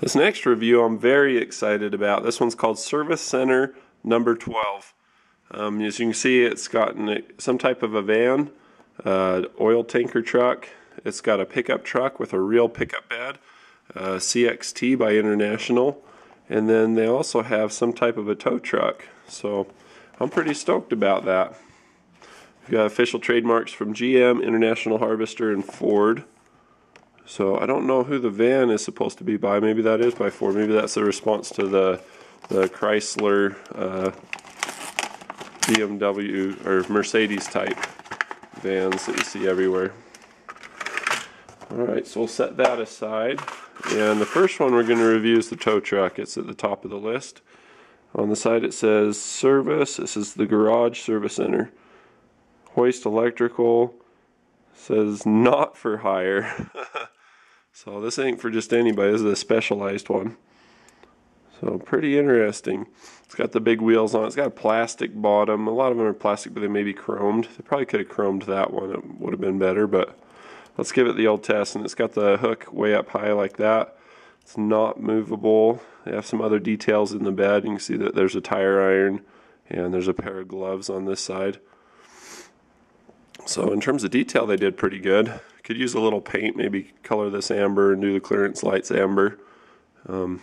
This next review I'm very excited about. This one's called Service Center No. 12. As you can see, it's got some type of a van, oil tanker truck. It's got a pickup truck with a real pickup bed, CXT by International, and then they also have some type of a tow truck. So I'm pretty stoked about that. We've got official trademarks from GM, International Harvester, and Ford. So I don't know who the van is supposed to be by. Maybe that is by Ford. Maybe that's a response to the Chrysler, BMW, or Mercedes type vans that you see everywhere. Alright, so we'll set that aside. And the first one we're going to review is the tow truck. It's at the top of the list. On the side it says service. This is the garage service center. Hoist electrical. Says not for hire. So this ain't for just anybody. This is a specialized one. So pretty interesting. It's got the big wheels on it. It's got a plastic bottom. A lot of them are plastic, but they may be chromed. They probably could have chromed that one. It would have been better, but let's give it the old test. And it's got the hook way up high like that. It's not movable. They have some other details in the bed. You can see that there's a tire iron and there's a pair of gloves on this side. So in terms of detail, they did pretty good. Could use a little paint, maybe color this amber and do the clearance lights amber. On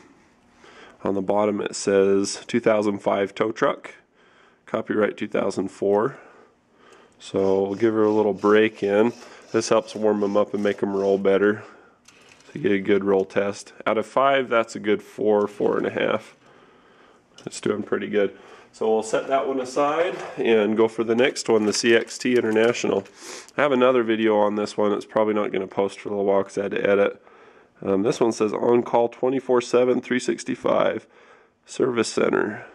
the bottom it says 2005 tow truck, copyright 2004. So we'll give her a little break in. This helps warm them up and make them roll better. So you get a good roll test. Out of 5, that's a good 4, 4.5. It's doing pretty good. So we'll set that one aside and go for the next one, the CXT International. I have another video on this one. It's probably not going to post for a little while because I had to edit. This one says on call 24/7, 365, service center.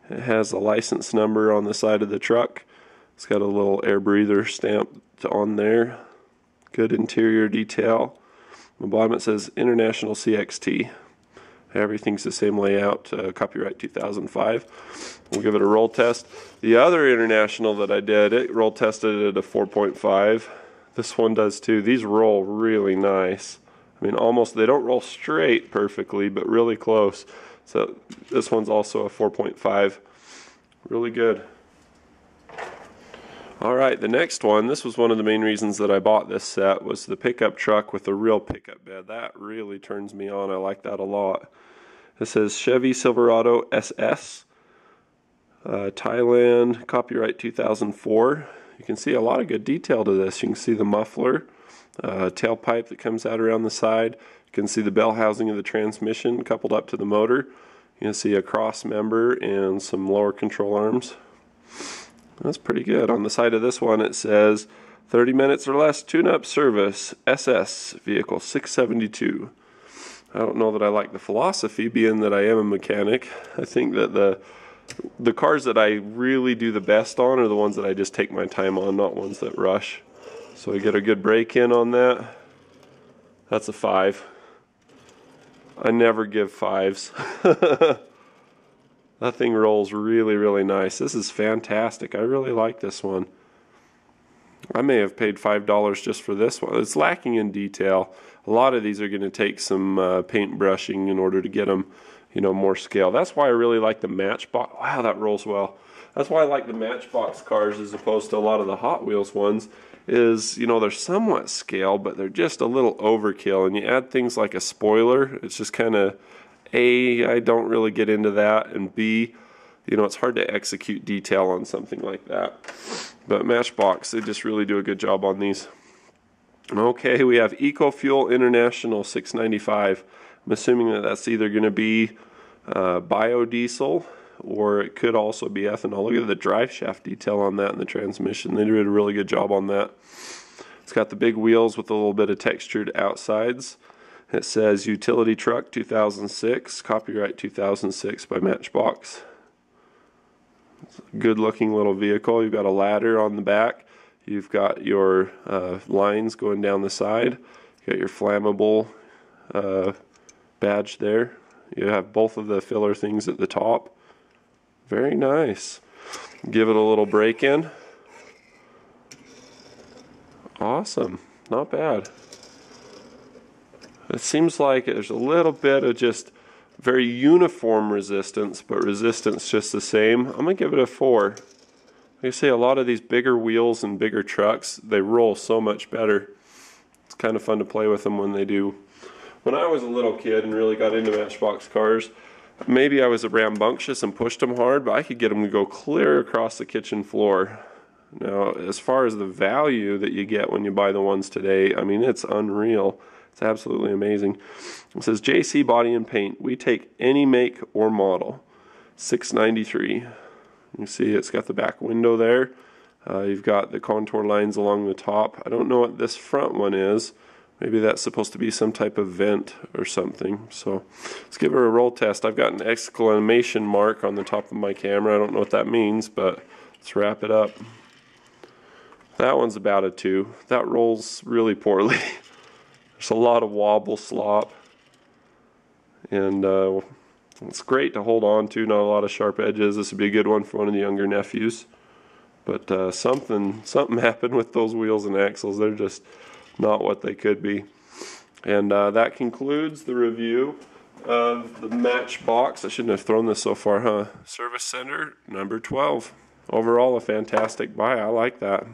It has a license number on the side of the truck. It's got a little air breather stamped on there. Good interior detail. On the bottom it says International CXT. Everything's the same layout, copyright 2005. We'll give it a roll test. The other International that I did, it roll tested it at a 4.5. This one does too. These roll really nice. I mean, almost, they don't roll straight perfectly, but really close. So this one's also a 4.5. Really good. Alright, the next one, this was one of the main reasons that I bought this set, was the pickup truck with a real pickup bed. That really turns me on. I like that a lot. It says Chevy Silverado SS, Thailand, copyright 2004. You can see a lot of good detail to this. You can see the muffler, tailpipe that comes out around the side. You can see the bell housing of the transmission coupled up to the motor. You can see a cross member and some lower control arms. That's pretty good. On the side of this one it says 30 minutes or less tune-up service, SS, vehicle 672. I don't know that I like the philosophy, being that I am a mechanic. I think that the cars that I really do the best on are the ones that I just take my time on, not ones that rush. So we get a good break in on that. That's a 5. I never give 5s. That thing rolls really, really nice. This is fantastic. I really like this one. I may have paid $5 just for this one. It's lacking in detail. A lot of these are going to take some paint brushing in order to get them, you know, more scale. That's why I really like the Matchbox. Wow, that rolls well. That's why I like the Matchbox cars as opposed to a lot of the Hot Wheels ones. Is, you know, they're somewhat scale, but they're just a little overkill. And you add things like a spoiler, it's just kind of, A, I don't really get into that, and B, you know, it's hard to execute detail on something like that. But Matchbox, they just really do a good job on these. Okay, we have EcoFuel International 695. I'm assuming that that's either going to be biodiesel or it could also be ethanol. Look at the drive shaft detail on that and the transmission. They did a really good job on that. It's got the big wheels with a little bit of textured outsides. It says Utility Truck 2006, copyright 2006 by Matchbox. It's a good looking little vehicle. You've got a ladder on the back. You've got your lines going down the side. You got your flammable badge there. You have both of the filler things at the top. Very nice. Give it a little break in. Awesome. Not bad. It seems like there's a little bit of just very uniform resistance, but resistance just the same. I'm going to give it a 4. Like I say, a lot of these bigger wheels and bigger trucks, they roll so much better. It's kind of fun to play with them when they do. When I was a little kid and really got into Matchbox cars, maybe I was rambunctious and pushed them hard, but I could get them to go clear across the kitchen floor. Now, as far as the value that you get when you buy the ones today, I mean, it's unreal. It's absolutely amazing. It says JC Body and Paint. We take any make or model. $6.93. You see it's got the back window there. You've got the contour lines along the top. I don't know what this front one is. Maybe that's supposed to be some type of vent or something. So let's give her a roll test. I've got an exclamation mark on the top of my camera. I don't know what that means, but let's wrap it up. That one's about a 2. That rolls really poorly. There's a lot of wobble slop, and it's great to hold on to, not a lot of sharp edges. This would be a good one for one of the younger nephews, but something happened with those wheels and axles. They're just not what they could be. And that concludes the review of the Matchbox. I shouldn't have thrown this so far, huh? Service Center number 12. Overall a fantastic buy. I like that.